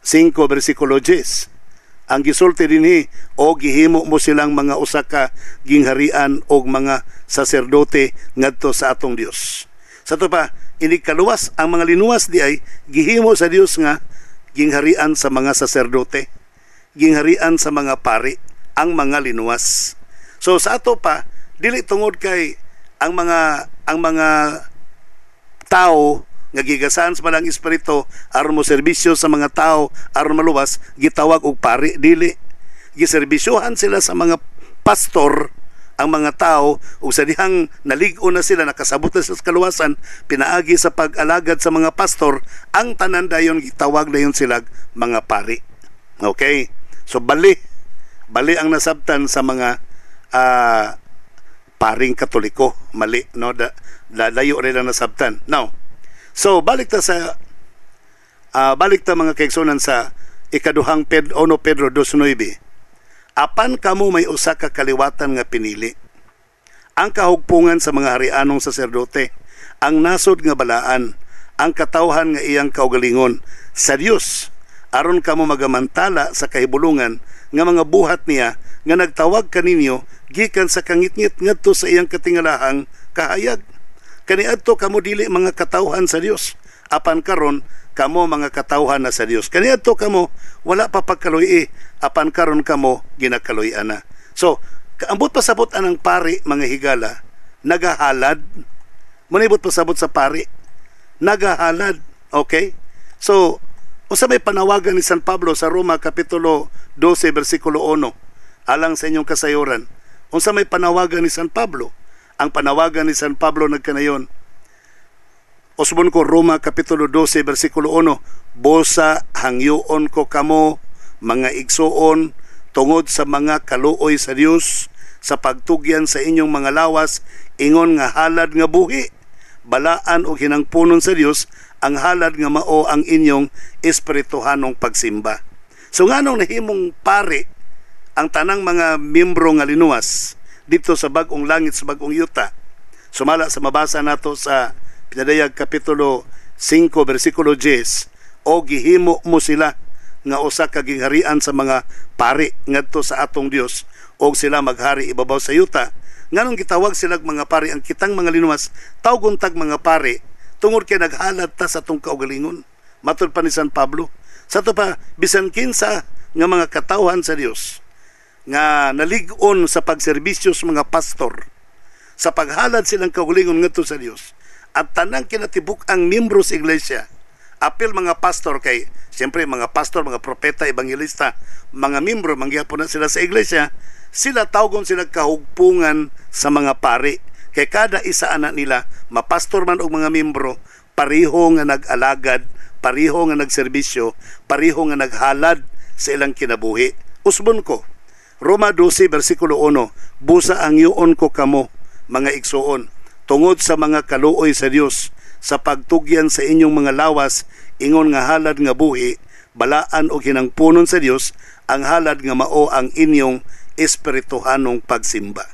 5 versikulo 10. Ang gisulti dinhi, o gihimo mo silang mga usa ka gingharian og mga saserdote ngadto sa atong Dios. Sa to pa, ini kaluwas ang mga linuwas di ay gihimo sa Dios nga gingharian sa mga saserdote, gingharian sa mga pari, ang mga linuwas. So sa ato pa, dili tungod kay ang mga tao nga gigasan sa malang espiritu aron mo serbisyo sa mga tao aron maluwas, gitawag og pari, dili. Giserbisyohan sila sa mga pastor ang mga tao, ug sa dihang nalig-o na sila, nakasabot na sila sa kaluwasan, pinaagi sa pag-alagad sa mga pastor, ang tanan dayon gitawag dayon sila mga pari. Okay? So bali ang nasabtan sa mga paring Katoliko, mali, no? Layo rin ang nasabtan. Now, so balik ta mga kaigsunan sa ikaduhang Pedro 2:9. Apan kamo may usa ka kaliwatan nga pinili, ang kahugpungan sa mga harianong saserdote, ang nasod nga balaan, ang katawhan nga iyang kaugalingon sa Dios, aron kamo magamantala sa kahibulungan nga mga buhat niya nga nagtawag kaninyo gikan sa kangitngit ngadto sa iyang katingalahang kahayag. Kaniadto kamo dili mga katawhan sa Dios, apan karon kamo mga katawhan na sa Dios. Kaniadto kamo wala pa pagkaloy, apan karon kamo ginakaloy-an na. So ambot pasabot anang pari, mga higala, nagahalad. Manibot pasabot sa pari, nagahalad. Okay? So usa may panawagan ni San Pablo sa Roma Kapitulo 12 versikulo 1, alang sa inyong kasayuran. Unsa may panawagan ni San Pablo? Ang panawagan ni San Pablo nagkanayon, usbon ko Roma Kapitulo 12 versikulo 1, bosa hangyoon ko kamo mga igsoon tungod sa mga kaluoy sa Dios, sa pagtugyan sa inyong mga lawas, ingon nga halad nga buhi, balaan o hinangpunon sa Dios, ang halad nga mao ang inyong espirituhanong pagsimba. So nganong nahimong pari ang tanang mga miyembro nga linuwas dito sa bagong langit, sa bagong yuta? Sumala sa mabasa nato sa Pinadayag Kapitulo 5 versikulo 10, o gihimo mo sila nga usa ka gingharian sa mga pari ngadto sa atong Dios, o sila maghari ibabaw sa yuta. Nganong gitawag sila mga pari? Ang kitang mga linuwas tawgon tag mga pari tungod kay naghalad ta sa atong kaugalingon. Matud pa ni San Pablo, sa to pa bisan kinsa nga mga katawhan sa Dios nga nalig-on sa pagserbisyo sa mga pastor, sa paghalad silang kaugalingon ngadto sa Dios, at tanang kinatibuk ang miyembro sa iglesia, apil mga pastor kay siyempre mga pastor, mga propeta, evangelista, mga miyembro mangyapon na sila sa iglesia, sila tawgon sila kahugpungan sa mga pari. Kay kada isa anak nila, mapastor man og mga miyembro, pareho nga nag-alagad, pareho nga nagserbisyo, pareho nga naghalad sa ilang kinabuhi. Usbon ko Roma 12 versikulo 1, busa ang yuon ko kamo mga igsoon tungod sa mga kaluoy sa Dios, sa pagtugyan sa inyong mga lawas, ingon nga halad nga buhi, balaan o hinangpunon sa Dios, ang halad nga mao ang inyong espirituhanong pagsimba.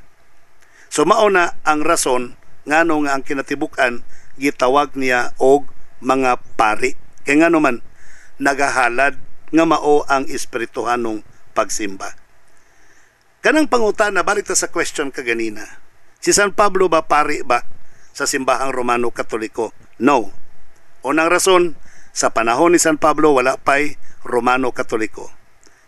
So mao na ang rason ngano nga ang kinatibukan gitawag niya og mga pari. Kay ngano man nagahalad nga mao ang espirituhanong pagsimba. Kanang pangutana, balik ta sa question kaganina. Si San Pablo ba pari ba sa simbahang Romano Katoliko? No. Unang rason, sa panahon ni San Pablo wala pa'y Romano Katoliko.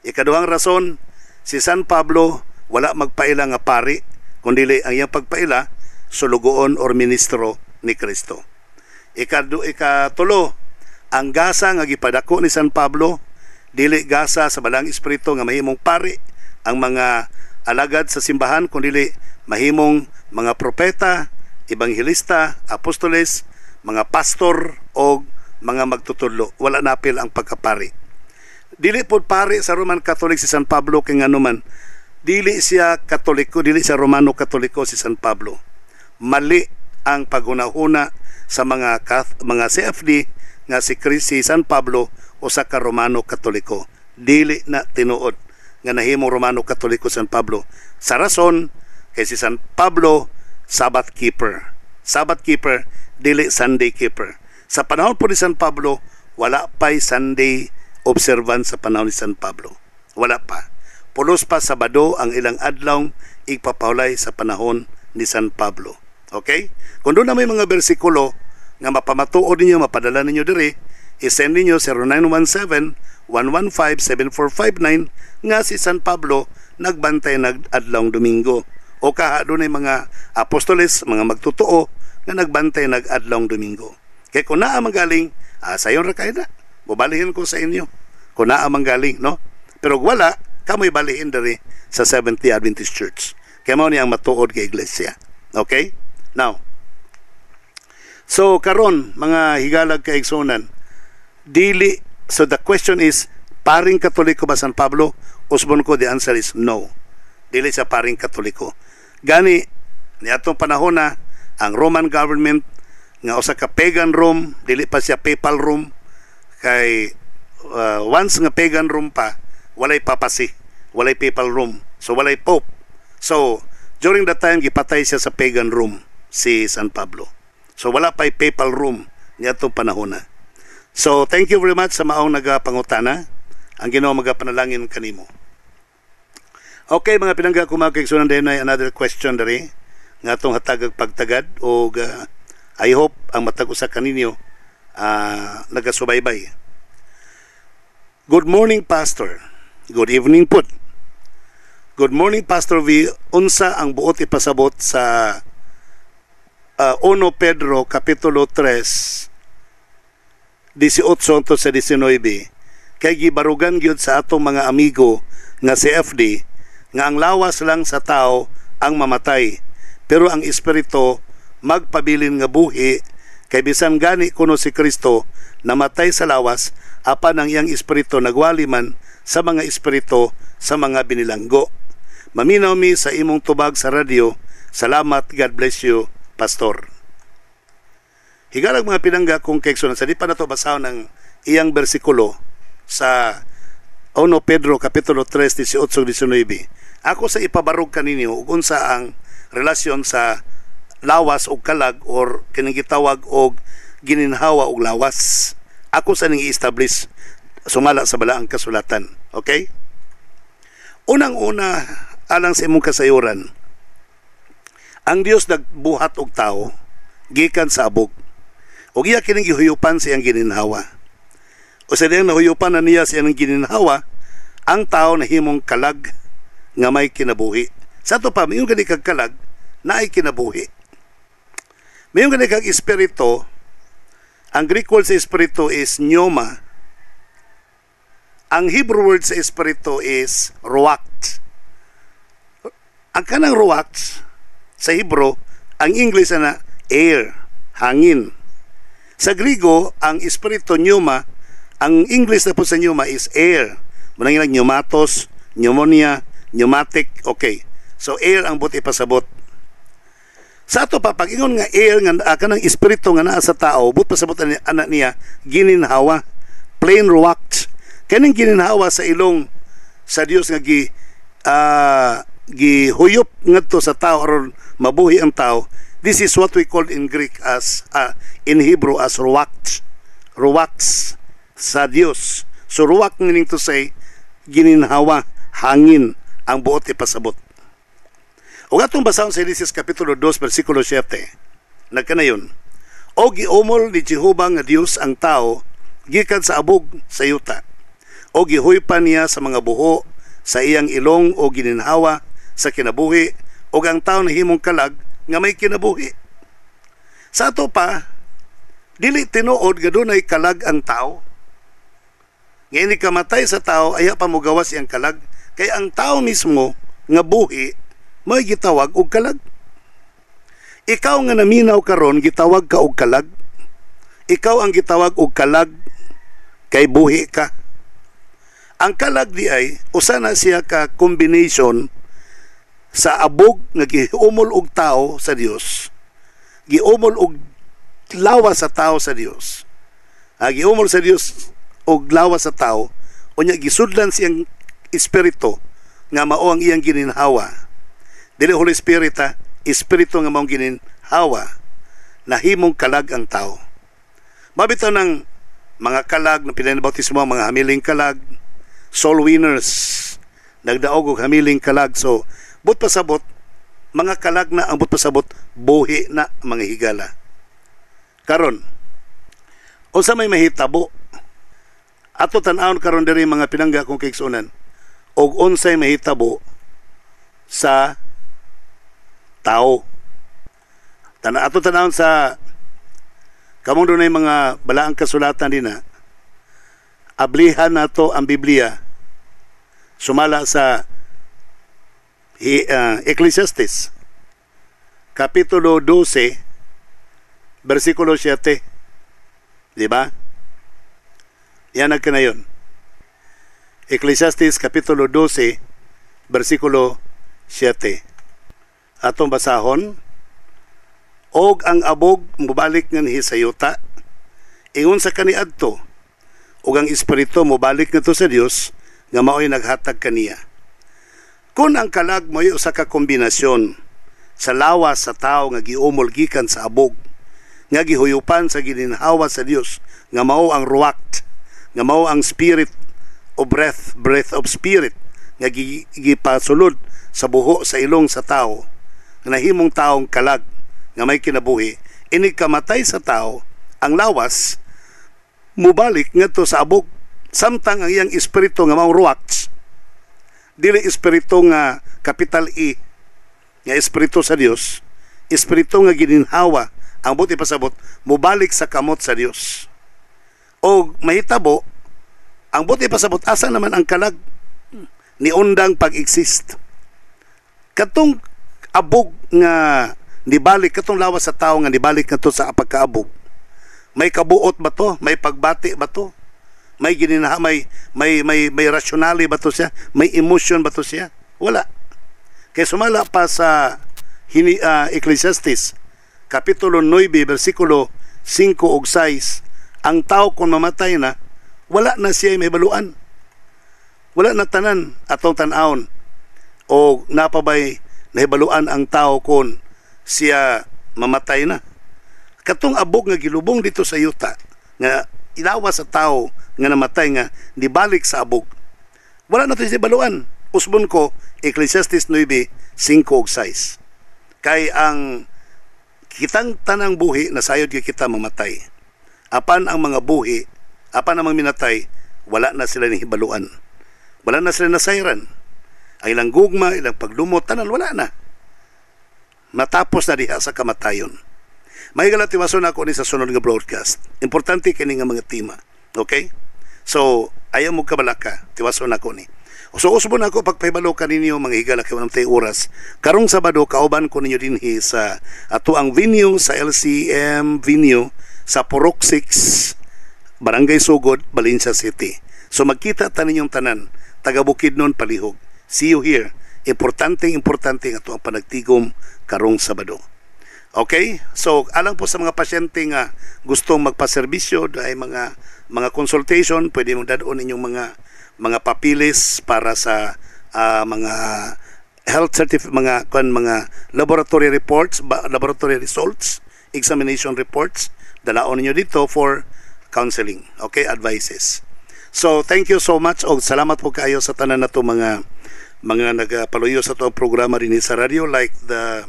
Ikaduhang rason, si San Pablo wala magpaila nga pari, kundi ang iyang pagpaila sulugoon or ministro ni Kristo. Ikatulo, ang gasa nga gipadako ni San Pablo dili gasa sa balang espiritu nga mahimong pari ang mga alagad sa simbahan, kundi mahimong mga propeta, ebanghelista, apostoles, mga pastor o mga magtutudlo. Wala napil ang pagkapari. Dili pod pari sa Roman Catholic si San Pablo kay nganuman. Dili siya Katoliko, dili siya Romano Katoliko si San Pablo. Mali ang paghunahuna sa mga CFD nga si San Pablo o sa Romano Katoliko. Dili na tinuod nga nahimong Romano Katoliko San Pablo. Sa rason kay si San Pablo Sabbath keeper. Sabbath keeper, dili Sunday keeper. Sa panahon po ni San Pablo, wala pa'y Sunday observance sa panahon ni San Pablo. Wala pa. Pulos pa Sabado ang ilang adlaw ipapahulay sa panahon ni San Pablo. Okay? Kung doon na may mga bersikulo nga mapamatuod ninyo, mapadala ninyo diri, isend ninyo 0917-115-7459 nga si San Pablo nagbantay nag-adlawng Domingo. O kaha doon ay mga apostoles, mga magtutuo nga nagbantay nag-adlawng Domingo. Kaya kung naa manggaling, sayon ra kayo na. Bubalihin ko sa inyo. Kung naa manggaling, no? Pero wala, kamoy balihin dari sa Seventh-day Adventist Church. Kaya mo niyang matuod kay iglesia. Okay? Now, so karon mga higalag kaigsunan, dili, so the question is, paring Katoliko ba San Pablo? Usbon ko, the answer is no. Dili sa paring Katoliko. Gani, ni atong panahon na, ang Roman government, nga usa ka pagan Rome, dili pa siya papal Rome, kay once nga pagan Rome pa, walay papasi, walay papal Rome, so walay pope. So during that time gipatay siya sa pagan Rome si San Pablo, so wala pa'y papal Rome niya itong panahon na. So thank you very much sa maong nagapangutana. Ang Ginoo magapanalangin kanimo. Okay mga pinangga, kumakigsunan din na another question dari nga itong hatagag pagtagad o I hope ang matag usa kaninyo nagasubaybay. Good morning, Pastor. Good evening po. Good morning, Pastor V. Unsa ang buot ipasabot sa 1 Pedro Kapitulo 3 18 sa 19 kay gibarugan gyud sa atong mga amigo nga CFD nga ang lawas lang sa tao ang mamatay, pero ang espiritu magpabilin nga buhi, kay bisan gani kuno si Kristo namatay sa lawas, apan ang iyang espiritu nagwali man sa mga espiritu sa mga binilanggo. Maminaw mi sa imong tubag sa radyo. Salamat, God bless you, Pastor. Higalag mga pinangga kung kekso sa di pa na to basahon ng iyang bersikulo sa 1 Pedro Kapitulo 3, 18-19. Ako sa ipabarog kaninyo kung sa ang relasyon sa lawas o kalag or kining gitawag og gininhawa og lawas. Ako sa ning i-establish sumala sa balaang kasulatan. Okay? Unang-una, alang sa imong kasayuran, ang Dios nagbuhat og tao gikan sa abog. Og iya kining gihuyupan sa iyang gininhawa. O sa diyang nahuyupan na niya sa iyang gininhawa, ang tao na himong kalag nga may kinabuhi. Sa ito pa, mayroong gani kag kalag na ay kinabuhi. Mayroong gani kag espiritu. Ang Greek word sa espiritu is pneuma. Ang Hebrew word sa espiritu is ruach. Ang kanang ruach sa Hebrew, ang English na air, hangin. Sa Grigo, ang espiritu pneuma, ang English na po sa pneuma is air. Munang ilang pneumatos, pneumonia, pneumatic, okay. So air ang buti pasabot. Sa ato pa, pag ingon nga air, nga kanang espiritu nga naa sa tao, but pasabot anak niya, gininhawa, plain ruach. Kaning gininhawa sa ilong sa Dios nga gihuyop ngadto sa tao aron mabuhi ang tao. This is what we call in Greek as in Hebrew as ruach. Ruach sa Dios. So ruach meaning to say gininhawa, hangin ang buot ipasabot. O atong basahon sa Genesis Kapitulo 2 versikulo 7. Nagkanayon, o giumol ni Jehovah nga Dios ang tao gikan sa abog sa yuta. O gihuypan niya sa mga buho sa iyang ilong o gininhawa sa kinabuhi, o ang tao na himong kalag nga may kinabuhi. Sa ato pa, dili tinuod nga dunay kalag ang tao. Ngayon kamatay sa tao, aya pa mo gawas iyang kalag, kay ang tao mismo nga buhi mo'y gitawag og kalag. Ikaw nga naminaw karon gitawag ka og kalag. Ikaw ang gitawag og kalag kay buhi ka. Ang kalag di ay usa na siya ka combination sa abog nga giumol og tao sa Dios. Giumol og lawas sa tao sa Dios. Giumol sa Dios og lawas sa tao, unya gisudlan siyang espiritu nga mao ang iyang gininhawa. Dili Holy Spirit, espiritu nga maong gininhawa, nahimong kalag ang tao. Mabitaw ng mga kalag na pinanabautismo, mga hamiling kalag, soul winners, nagdaog og hamiling kalag. So, but pasabot, mga kalag na ang but pasabot, buhi na mga higala. Karon, unsa may mahitabo, ato tan-awon karon diri mga pinangga kong kaigsunan, og unsay mahitabo sa tao. Ato tan-awon sa kamong dunay mga balaang kasulatan din na ablihan nato ang Biblia sumala sa Ecclesiastes Kapitulo 12 versikulo 7. Di ba? Yan ang kanayon. Ecclesiastes Kapitulo 12 versikulo 7. Atong basahon, og ang abog mubalik ng hisayuta, ingon sa kaniadto, ug ang espiritu mubalik ngadto sa Dios nga mao'y naghatag kaniya. Kung ang kalag mo'y usa ka kombinasyon sa lawas sa tao nga giumol gikan sa abog, nga gihuyupan sa gininhawa sa Dios, nga mao ang ruach, nga mao ang spirit o breath of spirit, nga gipasulod sa buho sa ilong sa tao, nga nahimong taong kalag, nga may kinabuhi, ini kamatay sa tao, ang lawas, mubalik ngadto sa abog, samtang ang iyang espiritu nga mao ruach, dili espiritu nga capital E, nga espiritu sa Dios, espiritu nga gininhawa, ang buti pasabot, mubalik sa kamot sa Dios. O mahitabo, ang buti pasabot, asa naman ang kalag ni undang pag-exist. Katong abog nga nibalik, katong lawas sa tao nga nibalik na to sa pagkaabog, may kabuot ba to? May pagbati ba to? May gininaha, may rationale ba to siya? May emotion ba to siya? Wala. Kaya sumala pa sa Ecclesiastes Kapitulo 9 versikulo 5 ug 6, ang tao kung mamatay na, wala na siya may baluan. Wala na tanan atong tan-awon o napabay nahibaluan ang tao kung siya mamatay na. Katong abog nga gilubong dito sa yuta nga ilawas sa tao nga namatay nga nibalik sa abog, wala na to siya baluan. Usbon ko Ecclesiastes 9 5 ug 6. Kay ang kitang tanang buhi na sayod kita mamatay. Apan ang mga buhi, apan ang mga minatay, wala na sila ni hibaluan. Wala na sila nasayran. Ang ilang gugma, ilang paglumot, tanan, wala na. Matapos na diha sa kamatayon. May galatiwason ako ni sa sunod nga broadcast. Importante kini nga mga tema. Okay? So, ayaw mo kabalaka. Tiwason ako ni. So, usbon ako pagpahibalo ka ninyo mga higala kayo ng oras. Karong Sabado, kauban ko ninyo din sa ato ang venue sa LCM venue sa Purok 6, Barangay Sugod, Valencia City. So, magkita ta ninyong tanan, taga Bukidnon, Palihog. See you here. Importante ato ang panagtigom karong Sabado. Okay? So, alang po sa mga pasyente nga gustong magpaserbisyo, ay mga consultation, pwede mong dadon ninyong mga papilis para sa mga health certificate, mga laboratory reports, laboratory results, examination reports, dalaon niyo dito for counseling, okay, advices. So thank you so much og salamat po kayo sa tanan nato mga nagapaluyo sa tuong programa rin sa radio, like the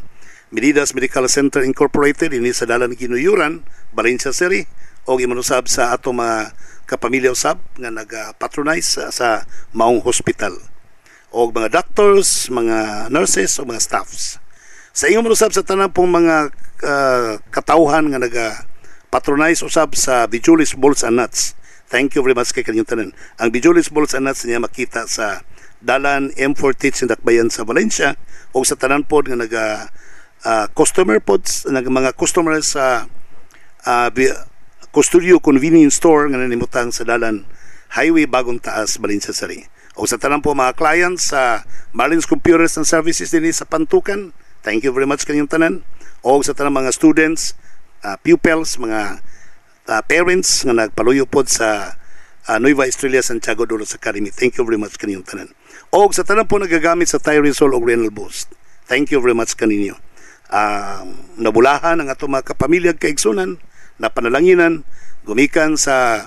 Medidas Medical Center Incorporated ini sa dalan Ginuyuran, Valencia City, og imanusab sa ato mga kapamilya usab nga nag-patronize sa maong hospital, o mga doctors, mga nurses o mga staffs. Sa inyong manusab sa tanan pong mga katauhan nga nag-patronize usab sa Bijulis Balls and Nuts, thank you very much kay kanyang tanan. Ang Bijulis Balls and Nuts niya makita sa dalan M4 sa Dakbayan sa Valencia o sa tanan pod nga naga customer pods mga customers sa Custodio Convenience Store nga nanimutang sa dalan Highway Bagong Taas, Valencia City. O sa tanan po mga clients sa Marlins Computers and Services din sa Pantukan, thank you very much kanyang tanan. O sa tanan mga students, pupils, mga parents nga nagpaluyo pod sa Nueva Estrella Santiago Dolos Academy, thank you very much kanyang tanan. O sa tanan po nagagamit sa Tyresol o Renal Boost, thank you very much kaninyo. Nabulahan ang ato mga kapamilya kaigsunan, napanalanginan, gumikan sa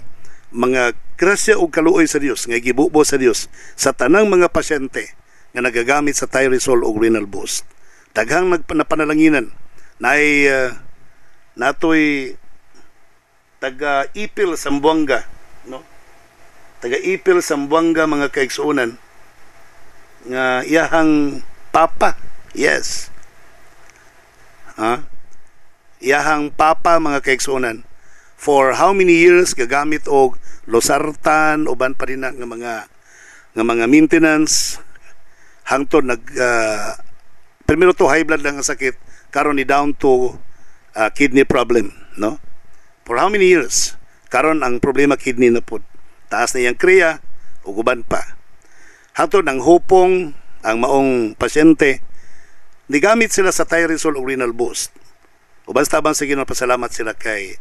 mga grasya o kaluoy sa Dios nga gibubo sa Dios sa tanang mga pasyente nga nagagamit sa Tyresol o Renal Boost. Daghang napanalanginan nay natoy taga Ipil Sambuanga, no? Taga Ipil Sambuanga mga kaigsunan nga iyahang papa, yes. Iyahang papa mga kaigsunan for how many years gagamit og losartan uban pa rin nga mga maintenance hangtod primero to high blood lang ang sakit karon ni down to kidney problem, no? For how many years karon ang problema kidney na pod, taas na yang kriya ug uban pa hangtod ang hupong ang maong pasyente nigamit sila sa Tyresol o Renal Boost. Uban tabang sa Ginoo, pasalamat sila kay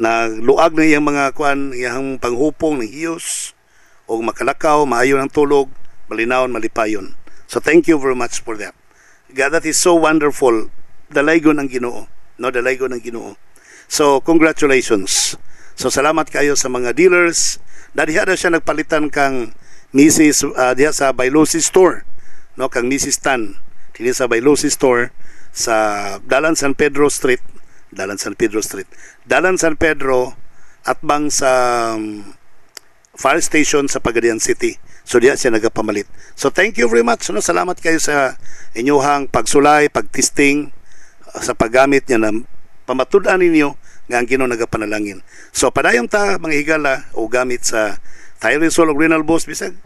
nagluag na iyang mga kuan, iyang panghupong ng hiyos o makalakaw, maayo ng tulog, malinawon, malipayon. So thank you very much for that. God, that is so wonderful. Dalaygon ang Ginoo, no, dalaygon ang Ginoo. So congratulations. So salamat kayo sa mga dealers. Diha na siya nagpalitan kang Mrs. Diha sa Bailosi Store, no, kang Mrs. Tan. Dili sa Bailosi Store sa Dalan San Pedro Street, Dalan San Pedro atbang sa fire station sa Pagadian City. So diya siya nagapamalit. So thank you very much, no? Salamat kayo sa inyong pagsulay, pagtesting sa paggamit niya na pamatud-an ninyo nga ang Ginoo nagapanalangin. So padayon ta mga higala o gamit sa Tyresol o Renal Boost bisag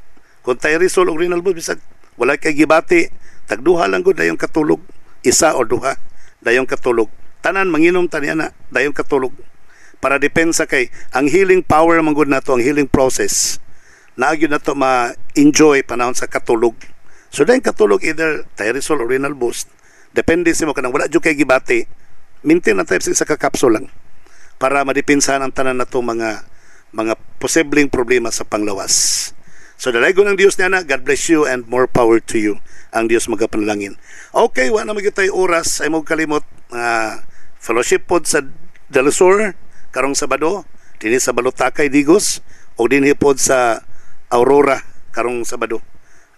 kung Tyresol o Renal Boost bisag wala kay gibati, tagduha lang gud dayong katulog, isa o duha dayong katulog, tanan manginom taniana dayong katulog para depensa kay ang healing power man gud nato, ang healing process naagyo nato ma-enjoy panahon sa katulog. So dayong katulog either Tyresol o Renal Boost, depende sa mo kanang wala jud kay gibati, maintain na tayo sa kakapsul lang para madipinsahan ang tanan nato mga posibleng problema sa panglawas. So dalaygon ng Dios niya, God bless you and more power to you. Ang Dios magapanalangin. Okay, wala na magitay oras ay mo kalimot fellowship pod sa Delusor karong Sabado dinhi sa Balutakay Digos o dinhi pod sa Aurora karong Sabado,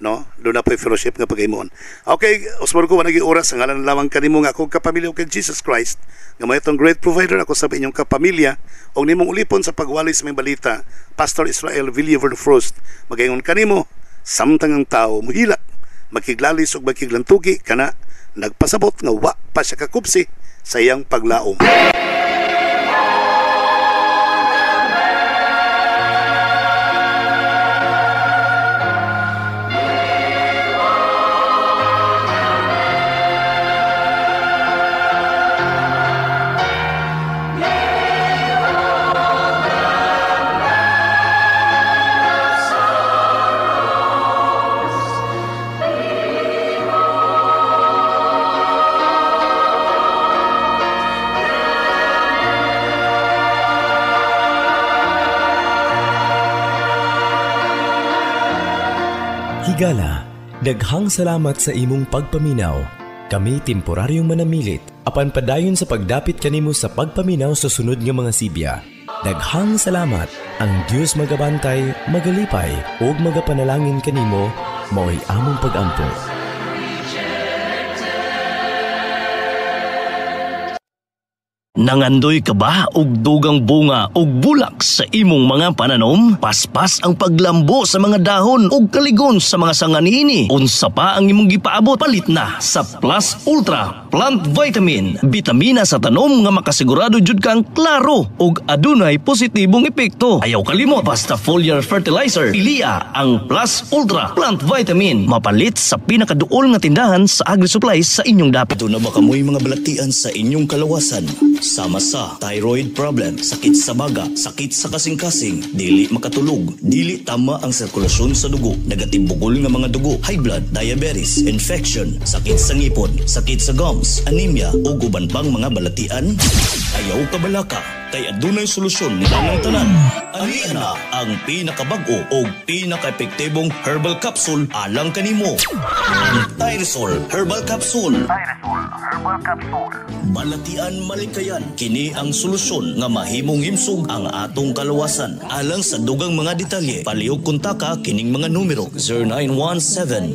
no? Doon na po fellowship nga pagaymoon. Okay, usmor ko wanagi oras ang ngalan lamang kanimo nga akong kapamilya kay Jesus Christ nga may itong great provider ako sa inyong kapamilya o nimong ulipon sa pagwalis may balita Pastor Israel Villiver Frost magayon kanimo samtang ang tao muhila makiglalis ug makiglantugi kana nagpasabot nga wa pa siya kakupsi sa iyang paglaom. Higala, daghang salamat sa imong pagpaminaw. Kami temporaryong manamilit apan padayon sa pagdapit kanimo sa pagpaminaw sa sunod nga mga sibya. Daghang salamat. Ang Dios magabantay, magalipay ug magapanalangin kanimo mao'y among pag-ampo. Nangandoy ka ba og dugang bunga og bulak sa imong mga pananom? Paspas ang paglambo sa mga dahon ug kaligon sa mga sanga niini. Unsa pa ang imong gipaabot? Palit na sa Plus Ultra Plant Vitamin. Bitamina sa tanom nga makasigurado jud kang klaro ug adunay positibong epekto. Ayaw kalimot, basta foliar fertilizer. Piliya ang Plus Ultra Plant Vitamin. Mapalit sa pinakaduol nga tindahan sa agri-supplies sa inyong dapat. Ito na ba kamoy mga balatian sa inyong kalawasan? Sama sa thyroid problem, sakit sa baga, sakit sa kasing-kasing, dili makatulog, dili tama ang sirkulasyon sa dugo, nagatibugol nga mga dugo, high blood, diabetes, infection, sakit sa ngipon, sakit sa gums, anemia o guban pang mga balatian. Ayaw ka balaka, kay adunay solusyon ni ang tanan. Ani na ang pinakabag-o o pinaka-epektibong herbal capsule alang kanimo. Ang Thyresol Herbal Capsule. Balatian malikayan, kini ang solusyon nga mahimong himsog ang atong kalawasan. Alang sa dugang mga detalye, palihog kontaka kining mga numero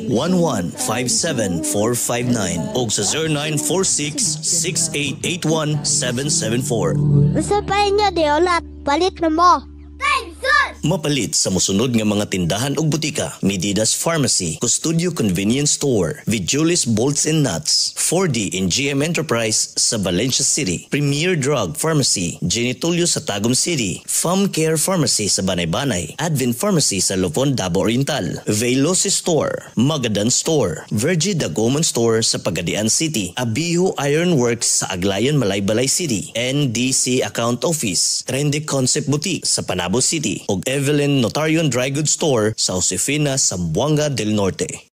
0917-1157-459 o sa 0946-6881-774. Usapay niya, Deolat. Palit na mo. Mapalit sa musunod nga mga tindahan ug butika: Medidas Pharmacy, Custodio Convenience Store, Vigilis Bolts and Nuts, 4D and GM Enterprise sa Valencia City, Premier Drug Pharmacy, Genitolio sa Tagum City, Farm Care Pharmacy sa Banay-Banay, Advent Pharmacy sa Lupon, Davao Oriental, Veloci Store, Magadan Store, Virgie Dagoman Store sa Pagadian City, Abiho Iron Works sa Aglayan, Malaybalay City, NDC Account Office, Trendy Concept Boutique sa Panabo City, ug Evelyn Notarion Dry Goods Store sa Josefina, Zamboanga del Norte.